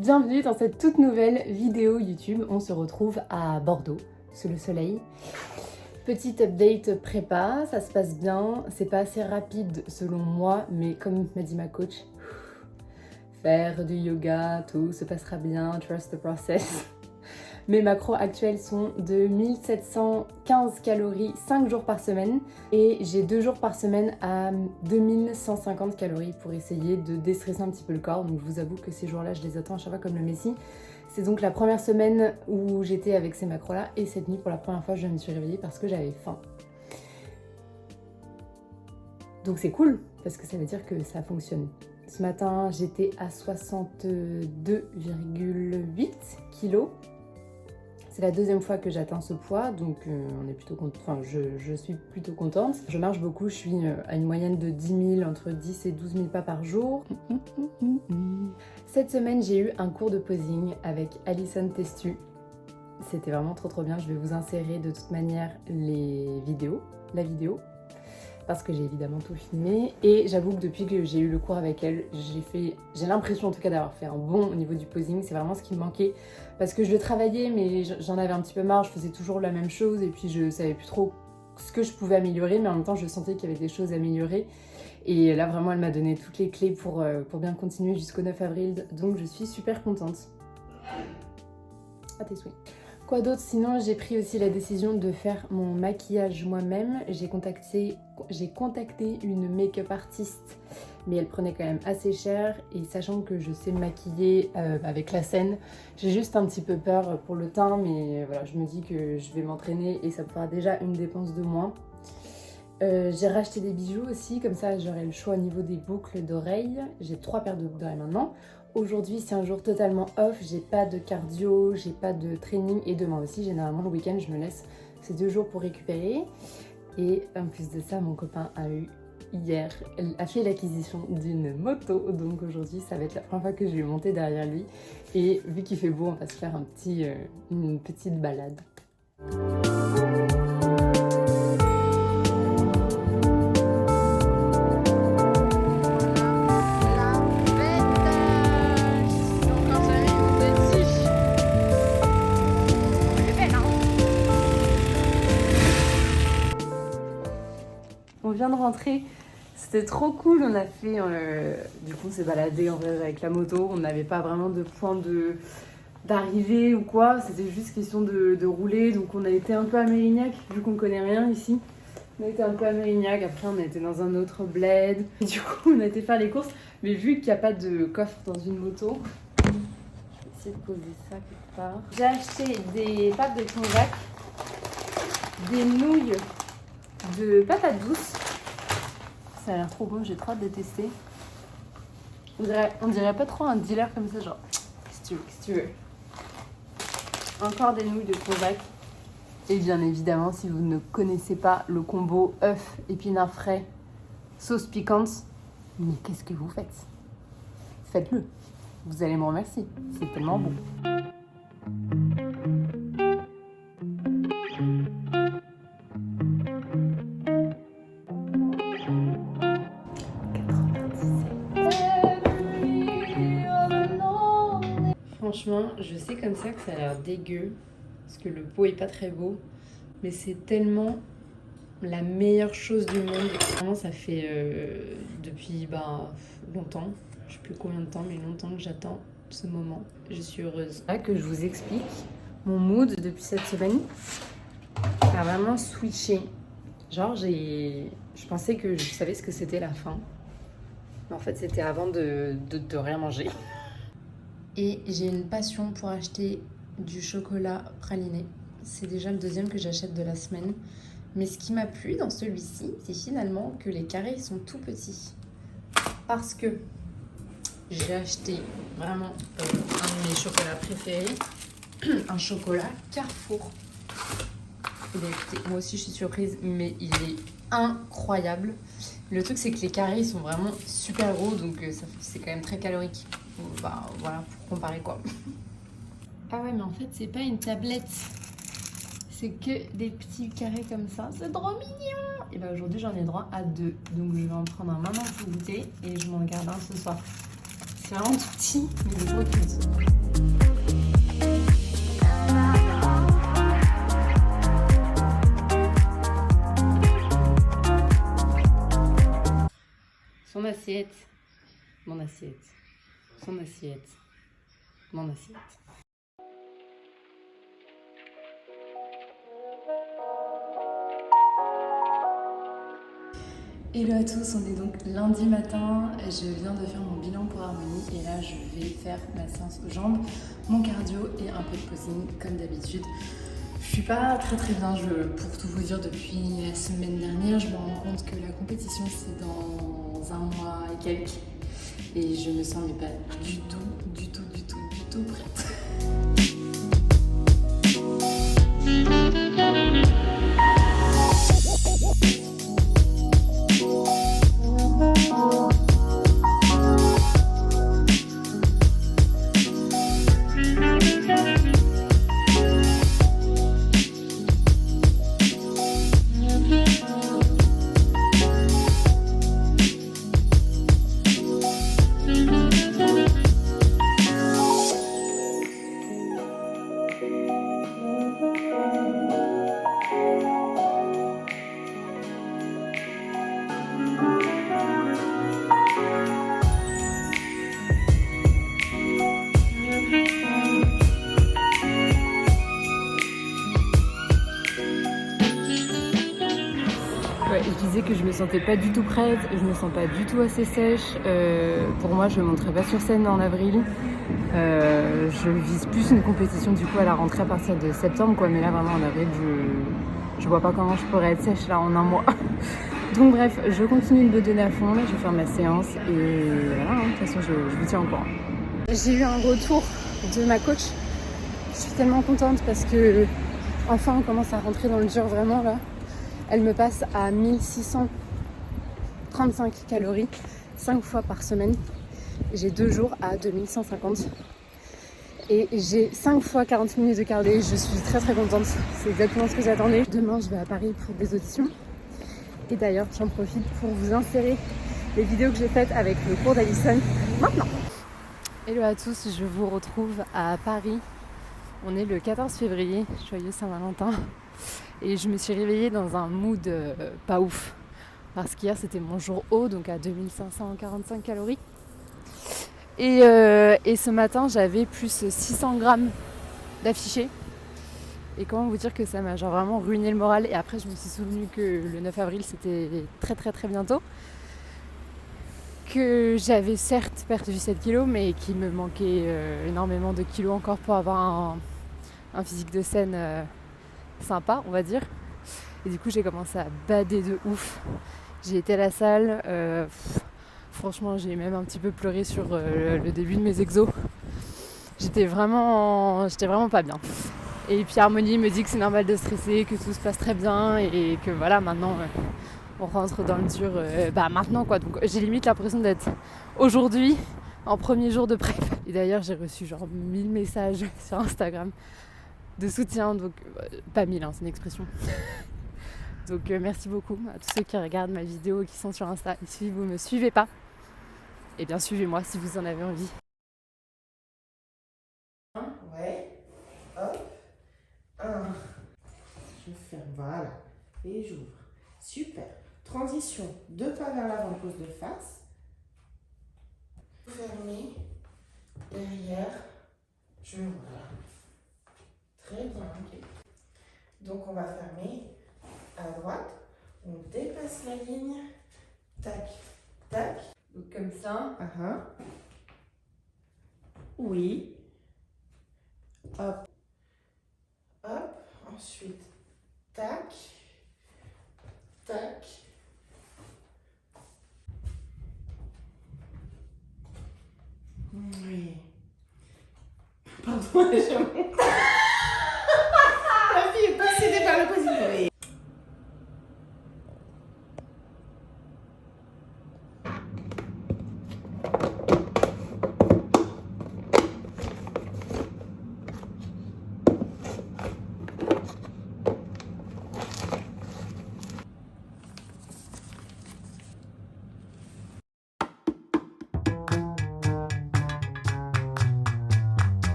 Bienvenue dans cette toute nouvelle vidéo YouTube. On se retrouve à Bordeaux, sous le soleil. Petite update prépa, ça se passe bien. C'est pas assez rapide selon moi, mais comme m'a dit ma coach, faire du yoga, tout se passera bien, trust the process. Mes macros actuels sont de 1715 calories 5 jours par semaine et j'ai 2 jours par semaine à 2150 calories pour essayer de déstresser un petit peu le corps. Donc je vous avoue que ces jours-là, je les attends à chaque fois comme le messie. C'est donc la première semaine où j'étais avec ces macros-là et cette nuit, pour la première fois, je me suis réveillée parce que j'avais faim. Donc c'est cool parce que ça veut dire que ça fonctionne. Ce matin, j'étais à 62,8 kg. C'est la deuxième fois que j'atteins ce poids, donc on est plutôt je suis plutôt contente. Je marche beaucoup, je suis à une moyenne de 10 000, entre 10 et 12 000 pas par jour. Cette semaine, j'ai eu un cours de posing avec Alison Testu. C'était vraiment trop bien. Je vais vous insérer de toute manière la vidéo, parce que j'ai évidemment tout filmé. Et j'avoue que depuis que j'ai eu le cours avec elle, j'ai l'impression en tout cas d'avoir fait un bond au niveau du posing. C'est vraiment ce qui me manquait, parce que je le travaillais, mais j'en avais un petit peu marre. Je faisais toujours la même chose et puis je savais plus trop ce que je pouvais améliorer, mais en même temps je sentais qu'il y avait des choses à améliorer. Et là vraiment elle m'a donné toutes les clés pour bien continuer jusqu'au 9 avril, donc je suis super contente. À tes souhaits. Quoi d'autre? Sinon, j'ai pris aussi la décision de faire mon maquillage moi-même. J'ai contacté une make-up artiste, mais elle prenait quand même assez cher. Et sachant que je sais me maquiller avec la scène, j'ai juste un petit peu peur pour le teint. Mais voilà, je me dis que je vais m'entraîner et ça me fera déjà une dépense de moins. J'ai racheté des bijoux aussi, comme ça j'aurai le choix au niveau des boucles d'oreilles. J'ai 3 paires de boucles d'oreilles maintenant. Aujourd'hui, c'est un jour totalement off, j'ai pas de cardio, j'ai pas de training et demain aussi, généralement le week-end, je me laisse ces 2 jours pour récupérer. Et en plus de ça, mon copain a fait l'acquisition d'une moto, donc aujourd'hui, ça va être la première fois que je vais monter derrière lui. Et vu qu'il fait beau, on va se faire une petite balade. On vient de rentrer, c'était trop cool, on a fait, du coup on s'est baladé en vrai avec la moto, on n'avait pas vraiment de point d'arrivée ou quoi, c'était juste question de rouler, donc on a été un peu à Mérignac, vu qu'on connaît rien ici. On a été un peu à Mérignac, après on a été dans un autre bled, et du coup on a été faire les courses, mais vu qu'il n'y a pas de coffre dans une moto, je vais essayer de poser ça quelque part. J'ai acheté des pâtes de konjac, des nouilles de patates douces. Ça a l'air trop bon, j'ai trop hâte de tester. On dirait pas trop un dealer comme ça, genre, qu'est-ce que tu veux. Encore des nouilles de konjac. Et bien évidemment, si vous ne connaissez pas le combo œuf, épinards frais, sauce piquante, mais qu'est-ce que vous faites? Faites-le. Vous allez me remercier. C'est tellement bon. Franchement, je sais comme ça que ça a l'air dégueu, parce que le pot est pas très beau, mais c'est tellement la meilleure chose du monde. Vraiment, ça fait depuis longtemps, je sais plus combien de temps, mais longtemps que j'attends ce moment. Je suis heureuse. Là que je vous explique, mon mood depuis cette semaine a vraiment switché. Genre, je pensais que je savais ce que c'était la faim, mais en fait c'était avant de rien manger. Et j'ai une passion pour acheter du chocolat praliné. C'est déjà le 2e que j'achète de la semaine. Mais ce qui m'a plu dans celui-ci, c'est finalement que les carrés sont tout petits. Parce que j'ai acheté vraiment un de mes chocolats préférés, un chocolat Carrefour. Et bien, écoutez, moi aussi je suis surprise, mais il est incroyable. Le truc c'est que les carrés ils sont vraiment super gros, donc c'est quand même très calorique. Bah voilà, pour comparer quoi. Ah ouais, mais en fait c'est pas une tablette, c'est que des petits carrés comme ça, c'est trop mignon. Et bah aujourd'hui j'en ai droit à 2, donc je vais en prendre un maintenant pour goûter et je m'en garde un ce soir. C'est vraiment tout petit, mais il est trop cute. Son assiette, mon assiette, son assiette, mon assiette. Hello à tous, on est donc lundi matin, je viens de faire mon bilan pour Harmonie et là je vais faire ma séance aux jambes, mon cardio et un peu de posing comme d'habitude. Je suis pas très bien, pour tout vous dire, depuis la semaine dernière, je me rends compte que la compétition c'est dans un mois et quelques et je me sens mais pas du tout prête. Ouais, je disais que je me sentais pas du tout prête, je me sens pas du tout assez sèche. Pour moi, je monterai pas sur scène en avril. Je vise plus une compétition du coup à la rentrée à partir de septembre, quoi. Mais là, vraiment en avril, je vois pas comment je pourrais être sèche là en un mois. Donc bref, je continue de me donner à fond. Là, je vais faire ma séance et voilà. De toute façon, je vous tiens au courant. J'ai eu un retour de ma coach. Je suis tellement contente parce que enfin, on commence à rentrer dans le dur vraiment là. Elle me passe à 1635 calories 5 fois par semaine. J'ai 2 jours à 2150. Et j'ai 5 fois 40 minutes de cardio. Je suis très contente. C'est exactement ce que j'attendais. Demain, je vais à Paris pour des auditions. Et d'ailleurs, j'en profite pour vous insérer les vidéos que j'ai faites avec le cours d'Alison maintenant. Hello à tous, je vous retrouve à Paris. On est le 14 février, joyeux Saint-Valentin. Et je me suis réveillée dans un mood pas ouf. Parce qu'hier c'était mon jour haut, donc à 2545 calories. Et ce matin j'avais plus 600 grammes d'affichés. Et comment vous dire que ça m'a genre vraiment ruiné le moral. Et après je me suis souvenue que le 9 avril c'était très bientôt. Que j'avais certes perdu 7 kilos, mais qu'il me manquait énormément de kilos encore pour avoir un physique de scène sympa, on va dire. Et du coup j'ai commencé à bader de ouf. J'ai été à la salle, franchement j'ai même un petit peu pleuré sur le début de mes exos. J'étais vraiment pas bien. Et puis Harmonie me dit que c'est normal de stresser, que tout se passe très bien et que voilà, maintenant on rentre dans le dur maintenant quoi. Donc j'ai limite l'impression d'être aujourd'hui en premier jour de prep. Et d'ailleurs j'ai reçu genre 1000 messages sur Instagram de soutien, donc pas 1000 c'est une expression. Donc merci beaucoup à tous ceux qui regardent ma vidéo et qui sont sur Insta. Et si vous ne me suivez pas, eh bien suivez-moi si vous en avez envie. Ouais, hop, 1. Je ferme, voilà, et j'ouvre. Super. Transition, 2 pas vers l'avant, pose de face. Fermé, derrière, je voilà. Très bien, ok. Donc on va fermer à droite, on dépasse la ligne, tac, tac. Donc comme ça. Oui. Hop, hop, ensuite, tac, tac. Oui. Pardon, je monte. La fille est possédée par le posing. Oui.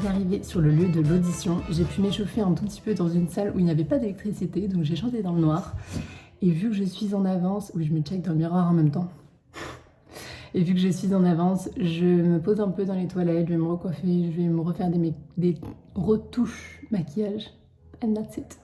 arrivée sur le lieu de l'audition. J'ai pu m'échauffer un tout petit peu dans une salle où il n'y avait pas d'électricité, donc j'ai chanté dans le noir. Et vu que je suis en avance, oui je me check dans le miroir en même temps. Et vu que je suis en avance, je me pose un peu dans les toilettes, je vais me recoiffer, je vais me refaire des retouches maquillage. And that's it.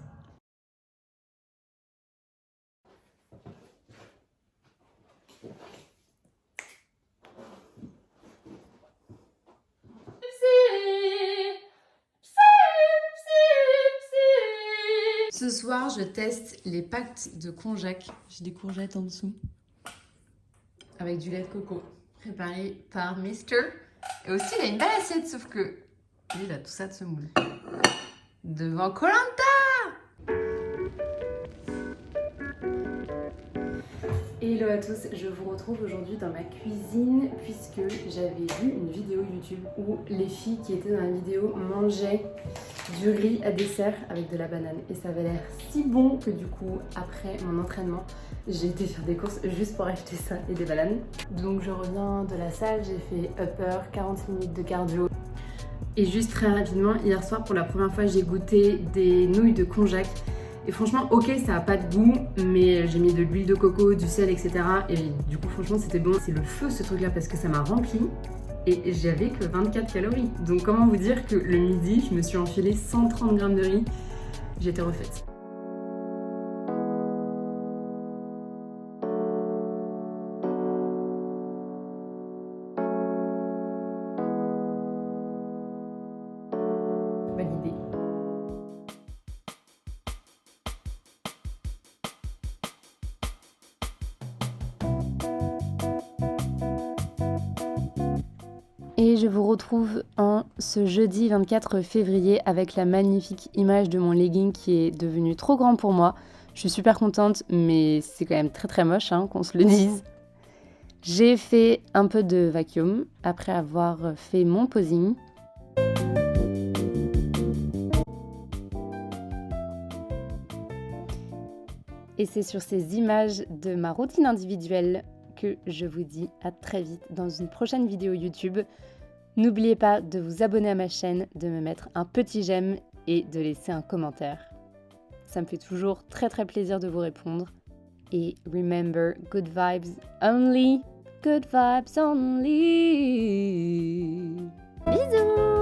Ce soir, je teste les pâtes de konjac. J'ai des courgettes en dessous. Avec du lait de coco. Préparé par Mister. Et aussi, il a une belle assiette, sauf que lui, il a tout ça de semoule. Devant Koh-Lanta! Hello à tous, je vous retrouve aujourd'hui dans ma cuisine puisque j'avais vu une vidéo YouTube où les filles qui étaient dans la vidéo mangeaient du riz à dessert avec de la banane et ça avait l'air si bon que du coup après mon entraînement j'ai été faire des courses juste pour acheter ça et des bananes. Donc je reviens de la salle, j'ai fait upper, 40 minutes de cardio et juste très rapidement hier soir pour la première fois j'ai goûté des nouilles de konjac. Et franchement, ok, ça n'a pas de goût, mais j'ai mis de l'huile de coco, du sel, etc. Et du coup, franchement, c'était bon. C'est le feu ce truc-là parce que ça m'a rempli et j'avais que 24 calories. Donc comment vous dire que le midi, je me suis enfilé 130 grammes de riz. J'étais refaite. Validé. Et je vous retrouve ce jeudi 24 février avec la magnifique image de mon legging qui est devenu trop grand pour moi. Je suis super contente, mais c'est quand même très très moche, hein, qu'on se le dise. J'ai fait un peu de vacuum après avoir fait mon posing. Et c'est sur ces images de ma routine individuelle que je vous dis à très vite dans une prochaine vidéo YouTube. N'oubliez pas de vous abonner à ma chaîne, de me mettre un petit j'aime et de laisser un commentaire. Ça me fait toujours très très plaisir de vous répondre. Et remember, good vibes only. Good vibes only. Bisous!